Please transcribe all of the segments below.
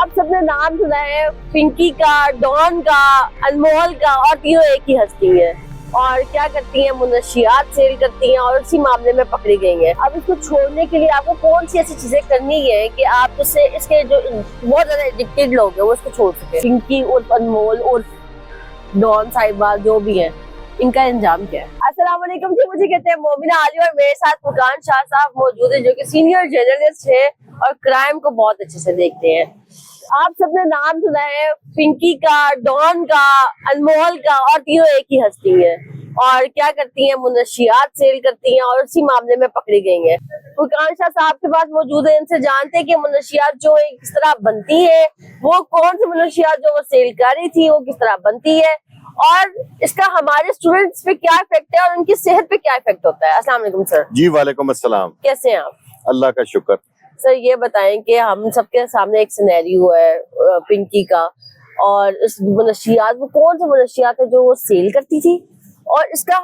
आप सबने नाम सुना है पिंकी का, डॉन का, अनमोल का, और तीनों एक ही हस्ती है और क्या करती हैं, मुनशियात सेल करती हैं और उसी मामले में पकड़ी गई हैं। अब इसको छोड़ने के लिए आपको कौन सी ऐसी चीजें करनी है कि आप उससे इसके जो बहुत ज्यादा एडिक्टेड लोग हैं वो इसको छोड़ सके। पिंकी उर्फ अनमोल उर्फ डॉन साहिबा जो भी है, इनका इंजाम क्या है? अस्सलाम वालेकुम जी, मुझे कहते हैं मोमिना आली और मेरे साथ फुरकान शाह साहब मौजूद है जो कि सीनियर जर्नलिस्ट है और क्राइम को बहुत अच्छे से देखते हैं। आप सबने नाम सुना है पिंकी का, डॉन का, अनमोल का, और तीनों एक ही हस्ती है और क्या करती हैं, मुनशियात सेल करती हैं और उसी मामले में पकड़ी गई हैं। फुरकान शाह साहब के पास मौजूद है, इनसे जानते हैं कि मुनशियात जो है किस तरह बनती है, वो कौन सी मुनशियात जो वो सेल कर रही थी वो किस तरह बनती है और इसका हमारे स्टूडेंट्स पे क्या इफेक्ट है और उनकी सेहत पे क्या इफेक्ट होता है। अस्सलाम वालेकुम सर। जी वालेकुम अस्सलाम। कैसे हैं आप? अल्लाह का शुक्र। सर ये बताएं कि हम सबके सामने एक सिनेरियो है पिंकी का और इस मुनशियात, वो कौन सा मुनशियात है जो वो सेल करती थी और इसका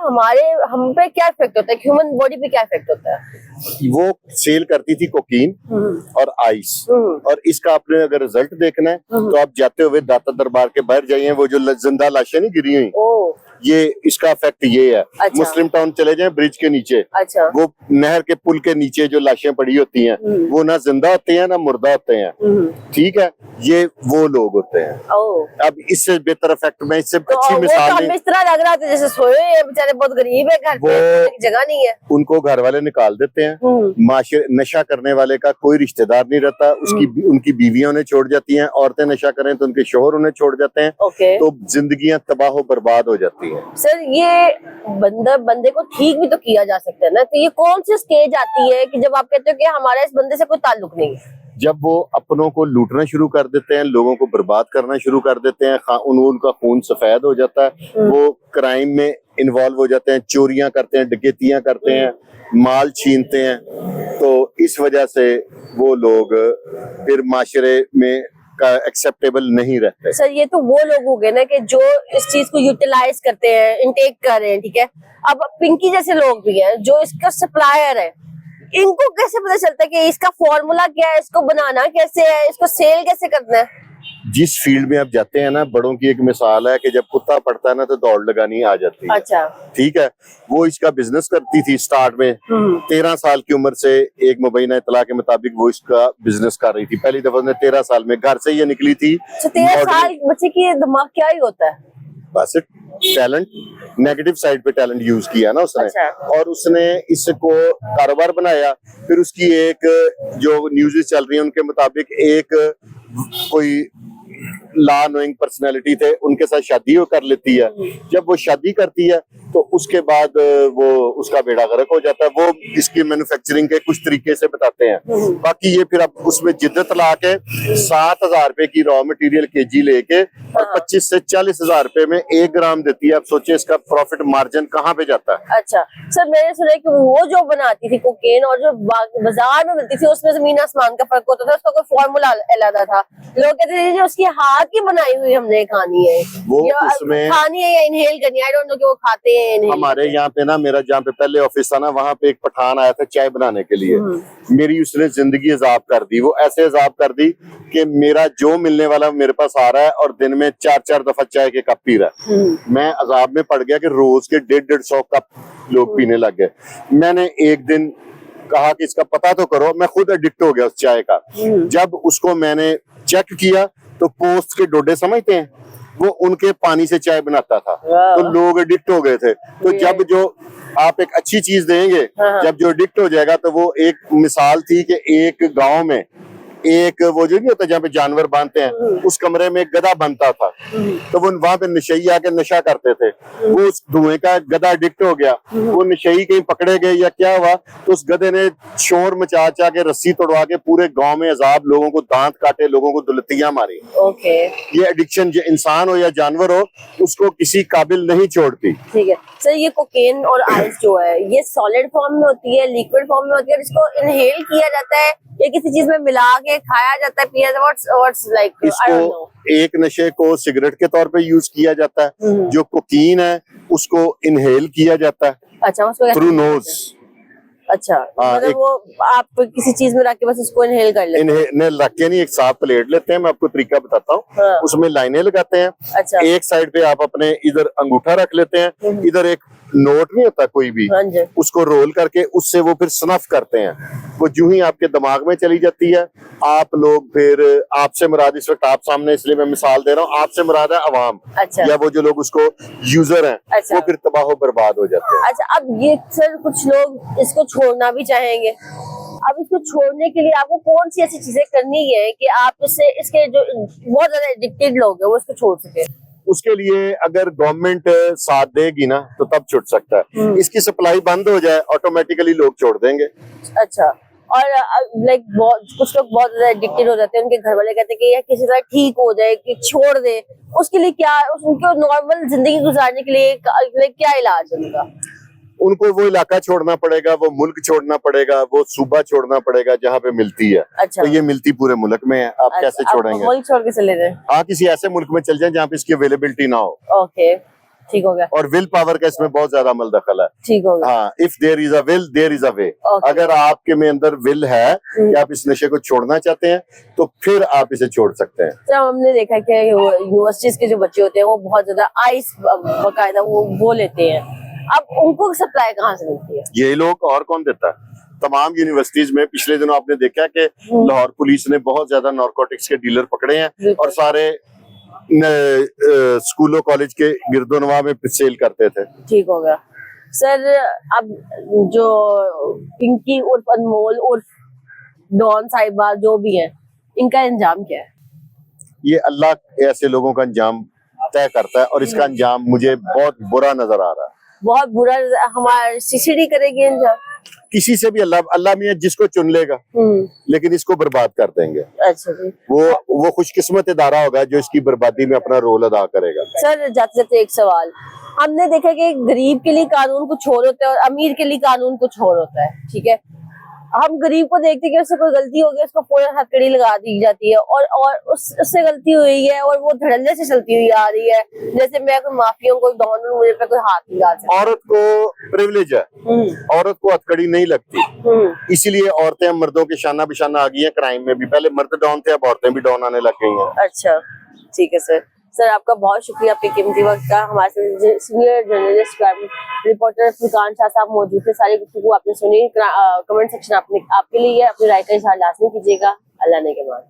हम पे क्या इफेक्ट होता है, ह्यूमन बॉडी पे क्या इफेक्ट होता है? वो सेल करती थी कोकीन और आइस और इसका आपने अगर रिजल्ट देखना है तो आप जाते हुए दाता दरबार के बाहर जाइए, वो जो जिंदा लाशें नहीं गिरी हुई, ये इसका इफेक्ट ये है। अच्छा। मुस्लिम टाउन चले जाएं ब्रिज के नीचे, अच्छा। वो नहर के पुल के नीचे जो लाशें पड़ी होती हैं वो ना जिंदा होते हैं ना मुर्दा होते हैं, ठीक है, ये वो लोग होते हैं। अब इससे बेहतर इफेक्ट में इससे अच्छी मिसाल नहीं। इस तरह लग रहा था जैसे सोए हैं बेचारे, बहुत गरीब है, घर पे जगह नहीं है, उनको घर वाले निकाल देते हैं। माशरे नशा करने वाले का कोई रिश्तेदार नहीं रहता, उसकी उनकी बीवियां उन्हें छोड़ जाती हैं, औरतें नशा करें तो उनके शोहर उन्हें छोड़ जाते हैं, तो जिंदगियां तबाह बर्बाद हो जाती हैं। सर ये बंदे को ठीक भी तो किया जा सकता है ना, तो ये कौन सी स्टेज आती है कि जब आप कहते हो कि हमारा इस बंदे से कोई ताल्लुक नहीं है? जब वो अपनों को लूटना शुरू कर देते हैं, लोगों को बर्बाद करना शुरू कर देते हैं, उनका खून सफेद हो जाता है, वो क्राइम में इन्वॉल्व हो जाते हैं, चोरियां करते हैं, डकैतियां करते हैं, माल छीनते हैं, तो इस वजह से वो लोग फिर माशरे में एक्सेप्टेबल नहीं रहते। सर ये तो वो लोग हो गए ना कि जो इस चीज को यूटिलाइज करते हैं, इंटेक कर रहे हैं, ठीक है। अब पिंकी जैसे लोग भी हैं जो इसका सप्लायर है, इनको कैसे पता चलता है कि इसका फॉर्मूला क्या है, इसको बनाना कैसे है, इसको सेल कैसे करना है? जिस फील्ड में आप जाते हैं ना, बड़ों की एक मिसाल है कि जब कुत्ता पड़ता है ना तो दौड़ लगानी आ जाती है। अच्छा। ठीक है, वो इसका बिजनेस करती थी स्टार्ट में, 13 साल की उम्र से एक मुबैना इतला के मुताबिक वो इसका बिजनेस कर रही थी। पहली दफा उसने 13 साल में घर से ये निकली थी। 13 साल बच्चे की दिमाग क्या ही होता है, बस टैलेंट, नेगेटिव साइड पे टैलेंट यूज किया ना उसने। अच्छा। और उसने इसको कारोबार बनाया। फिर उसकी एक जो न्यूज़ चल रही है उनके मुताबिक एक कोई लॉ नोइंग पर्सनैलिटी थे, उनके साथ शादी वो कर लेती है। जब वो शादी करती है तो उसके बाद वो उसका बेड़ा गर्क हो जाता है। वो इसकी मैन्युफैक्चरिंग के कुछ तरीके से बताते हैं, बाकी ये फिर अब उसमें जिद्दत ला के 7,000 रुपए की रॉ मटेरियल केजी लेके और 25 से 40,000 रुपए में 1 ग्राम देती है। अब सोचे इसका प्रॉफिट मार्जिन कहाँ पे जाता है। अच्छा सर, मैंने सुना है कि वो जो बनाती थी कोकेन और जो बाजार में मिलती थी उसमें जमीन आसमान का फर्क होता था, उसका कोई फॉर्मूला अलग था। लोग कहते थे जो उसकी हाथ की बनाई हुई हमने खानी है, वो उसमें खानी है या इनहेल करनी है, आई डोंट नो कि वो खाते हैं। हमारे यहाँ पे ना, मेरा जहाँ पे पहले ऑफिस था ना, वहाँ पे एक पठान आया था चाय बनाने के लिए। मेरी उसने जिंदगी अजाब कर दी। वो ऐसे अजाब कर दी कि मेरा जो मिलने वाला मेरे पास आ रहा है और दिन में 4-4 दफा चाय के कप पी रहा है। मैं अजाब में पड़ गया कि रोज के 150-150 कप लोग पीने लग गए। मैंने एक दिन कहा कि इसका पता तो करो, मैं खुद एडिक्ट हो गया उस चाय का। जब उसको मैंने चेक किया तो पोस्ट के डोडे समझते हैं, वो उनके पानी से चाय बनाता था, तो लोग एडिक्ट हो गए थे। तो जब जो आप एक अच्छी चीज देंगे, जब जो एडिक्ट हो जाएगा, तो वो एक मिसाल थी कि एक गांव में एक वो जो नहीं होता जहाँ पे जानवर बांधते हैं, उस कमरे में एक गधा बनता था, तो वो वहां पे नशई आके नशा करते थे। वो उस धुएं का गधा एडिक्ट हो गया, वो नशई कहीं पकड़े गए या क्या हुआ, तो उस गधे ने शोर मचा के रस्सी तोड़वा के पूरे गांव में अजाब, लोगों को दांत काटे, लोगों को दुलतियां मारी। ये एडिक्शन जो इंसान हो या जानवर हो, उसको किसी काबिल नहीं छोड़ती। ठीक है सर, ये कोकेन और आइस जो है ये सॉलिड फॉर्म में होती है, लिक्विड फॉर्म में होती है, इसको इनहेल किया जाता है या किसी चीज में मिला के खाया जाता है, पिया जाता है? इसको एक नशे को सिगरेट के तौर पे यूज किया जाता है। जो कोकीन है उसको इनहेल किया जाता है। अच्छा, थ्रू नोज। अच्छा, हाँ, मतलब वो आप किसी चीज में रख के बस उसको इनहेल कर लेते इन्हें रख के नहीं, एक साफ प्लेट लेते हैं, मैं आपको तरीका बताता हूँ। हाँ। उसमें लाइनें लगाते हैं। अच्छा। एक साइड पे आप अपने इधर अंगूठा रख लेते हैं, इधर एक नोट नहीं होता कोई भी, हाँ जी। उसको रोल करके उससे वो फिर स्नफ करते हैं। वो यूं ही आपके दिमाग में चली जाती है। आप लोग फिर, आपसे मुराद इस वक्त आप सामने, इसलिए मैं मिसाल दे रहा हूँ, आपसे मुराद है अवाम। अच्छा। या वो जो लोग उसको यूजर हैं। अच्छा। वो फिर तबाह बर्बाद हो जाते हैं। अच्छा, अब ये सर कुछ लोग इसको छोड़ना भी चाहेंगे। अब इसको छोड़ने के लिए आपको कौन सी ऐसी चीजें करनी है कि आप इसके जो बहुत ज्यादा एडिक्टेड लोग हैं वो इसको छोड़ सके? उसके लिए अगर गवर्नमेंट साथ देगी ना तो तब छूट सकता है। इसकी सप्लाई बंद हो जाए, ऑटोमेटिकली लोग छोड़ देंगे। अच्छा, और लाइक कुछ लोग बहुत ज्यादा एडिक्टेड हो जाते हैं, उनके घर वाले कहते हैं कि यार किसी तरह ठीक हो जाए, कि छोड़ दे। उसके लिए क्या, उनको नॉर्मल जिंदगी गुजारने के लिए लाइक क्या इलाज है उनका? उनको वो इलाका छोड़ना पड़ेगा, वो मुल्क छोड़ना पड़ेगा, वो सूबा छोड़ना पड़ेगा जहाँ पे मिलती है। अच्छा। तो ये मिलती पूरे मुल्क में है, आप कैसे छोड़ेंगे? मुल्क छोड़ के चले जाए? हाँ, किसी ऐसे मुल्क में चल जाए जहाँ पे इसकी अवेलेबिलिटी ना हो। ओके, ठीक हो गया। और विल पावर का इसमें बहुत ज्यादा अमल दखल है। ठीक हो गया। हाँ, if there is a will there is a way. अगर आपके में अंदर विल है कि आप इस नशे को छोड़ना चाहते हैं तो फिर आप इसे छोड़ सकते हैं। तो हमने देखा कि यूनिवर्सिटीज के जो बच्चे होते हैं वो बहुत ज्यादा आइस बकायदा वो लेते हैं। अब उनको सप्लाई कहाँ से मिलती है? ये लोग, और कौन देता है? तमाम यूनिवर्सिटीज में पिछले दिनों आपने देखा कि लाहौर पुलिस ने बहुत ज्यादा नारकोटिक्स के डीलर पकड़े हैं और सारे स्कूलों कॉलेज के गिरदोनवा में सेल करते थे। ठीक हो गया सर। अब जो पिंकी उर्फ अनमोल उर्फ डॉन साहिबा जो भी है, इनका अंजाम क्या है? ये अल्लाह ऐसे लोगों का अंजाम तय करता है और इसका अंजाम मुझे बहुत बुरा नजर आ रहा है। बहुत बुरा। हमारे सीसीडी करेगी अंजाम? किसी से भी अल्लाह मियां जिसको चुन लेगा, लेकिन इसको बर्बाद कर देंगे। अच्छा जी। वो खुशकिस्मत इदारा होगा जो इसकी बर्बादी में अपना रोल अदा करेगा। सर जाते जाते एक सवाल, हमने देखा कि गरीब के लिए कानून कुछ और होता है और अमीर के लिए कानून कुछ और होता है, ठीक है? हम गरीब को देखते हैं कि उससे कोई गलती हो गई, उसको फौरन हथकड़ी लगा दी जाती है और उससे गलती हुई है और वो धड़ल्ले से चलती हुई आ रही है, जैसे मैं कोई माफी हूँ, कोई डॉन हूँ, मुझे पे कोई हाथ नहीं डाल सकता। औरत को प्रिविलेज है, औरत को हथकड़ी नहीं लगती, इसीलिए औरतें अब मर्दों के शाना बिशाना आ गई हैं क्राइम में भी। पहले मर्द डॉन थे, अब औरतें भी डॉन आने लग गई हैं। अच्छा, ठीक है सर। सर आपका बहुत शुक्रिया आपके कीमती वक्त का। हमारे साथ senior journalist crime reporter Furqan Shah साहब मौजूद थे। सारी गुफ्तगू आपने सुनी। कमेंट सेक्शन आपके लिए है, अपनी राय का इजहार लाजमी कीजिएगा। अल्लाह ने के बाद।